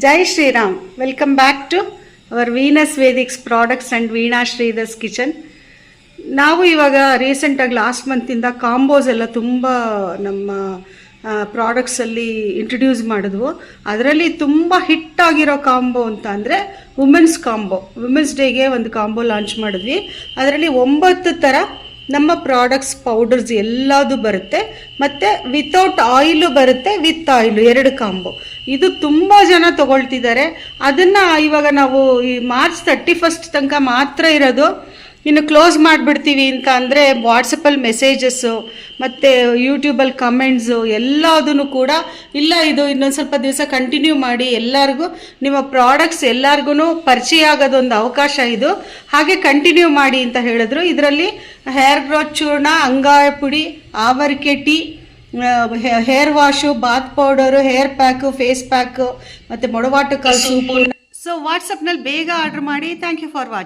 Jai Shriram. Welcome back to our Venus Vedics Products and Veena Sridhar's Kitchen. ನಾವು ಇವಾಗ ರೀಸೆಂಟಾಗಿ last ಮಂತಿಂದ combos ಎಲ್ಲ ತುಂಬ ನಮ್ಮ ಪ್ರಾಡಕ್ಟ್ಸಲ್ಲಿ ಇಂಟ್ರೊಡ್ಯೂಸ್ ಮಾಡಿದ್ವು. ಅದರಲ್ಲಿ ತುಂಬ ಹಿಟ್ಟಾಗಿರೋ ಕಾಂಬೋ ಅಂತ ಅಂದರೆ ವುಮೆನ್ಸ್ ಕಾಂಬೋ. ವುಮೆನ್ಸ್ ಡೇಗೆ ಒಂದು ಕಾಂಬೋ ಲಾಂಚ್ ಮಾಡಿದ್ವಿ. ಅದರಲ್ಲಿ 9 ಥರ ನಮ್ಮ ಪ್ರಾಡಕ್ಟ್ಸ್ ಪೌಡರ್ಸ್ ಎಲ್ಲದು ಬರುತ್ತೆ, ಮತ್ತು ವಿತೌಟ್ ಆಯಿಲು ಬರುತ್ತೆ, ವಿತ್ ಆಯಿಲು 2 ಕಾಂಬೋ. ಇದು ತುಂಬ ಜನ ತೊಗೊಳ್ತಿದ್ದಾರೆ. ಅದನ್ನು ಇವಾಗ ನಾವು ಈ ಮಾರ್ಚ್ 31 ತನಕ ಮಾತ್ರ ಇರೋದು. ಇನ್ನು ಕ್ಲೋಸ್ ಮಾಡಿಬಿಡ್ತೀವಿ ಅಂತ ಅಂದರೆ ವಾಟ್ಸಪ್ಪಲ್ಲಿ ಮೆಸೇಜಸ್ಸು ಮತ್ತು ಯೂಟ್ಯೂಬಲ್ಲಿ ಕಮೆಂಟ್ಸು ಎಲ್ಲದೂ ಕೂಡ ಇಲ್ಲ, ಇದು ಇನ್ನೊಂದು ಸ್ವಲ್ಪ ದಿವಸ ಕಂಟಿನ್ಯೂ ಮಾಡಿ, ಎಲ್ಲರಿಗೂ ನಿಮ್ಮ ಪ್ರಾಡಕ್ಟ್ಸ್ ಎಲ್ಲರಿಗೂ ಪರಿಚಯ ಆಗೋದೊಂದು ಅವಕಾಶ ಇದು, ಹಾಗೆ ಕಂಟಿನ್ಯೂ ಮಾಡಿ ಅಂತ ಹೇಳಿದ್ರು. ಇದರಲ್ಲಿ ಹೇರ್ ಗ್ರೋತ್ ಚೂರ್ಣ, ಅಂಗಾಯ ಪುಡಿ, ಆವರಿಕೆ tea, hair wash, bath powder, hair pack, face pack ಮತ್ತು ಮೊಡವಾಟುಕಾಳು ಸೂಪು. ಸೊ ವಾಟ್ಸಪ್ನಲ್ಲಿ ಬೇಗ ಆರ್ಡ್ರ್ ಮಾಡಿ. Thank you for watching.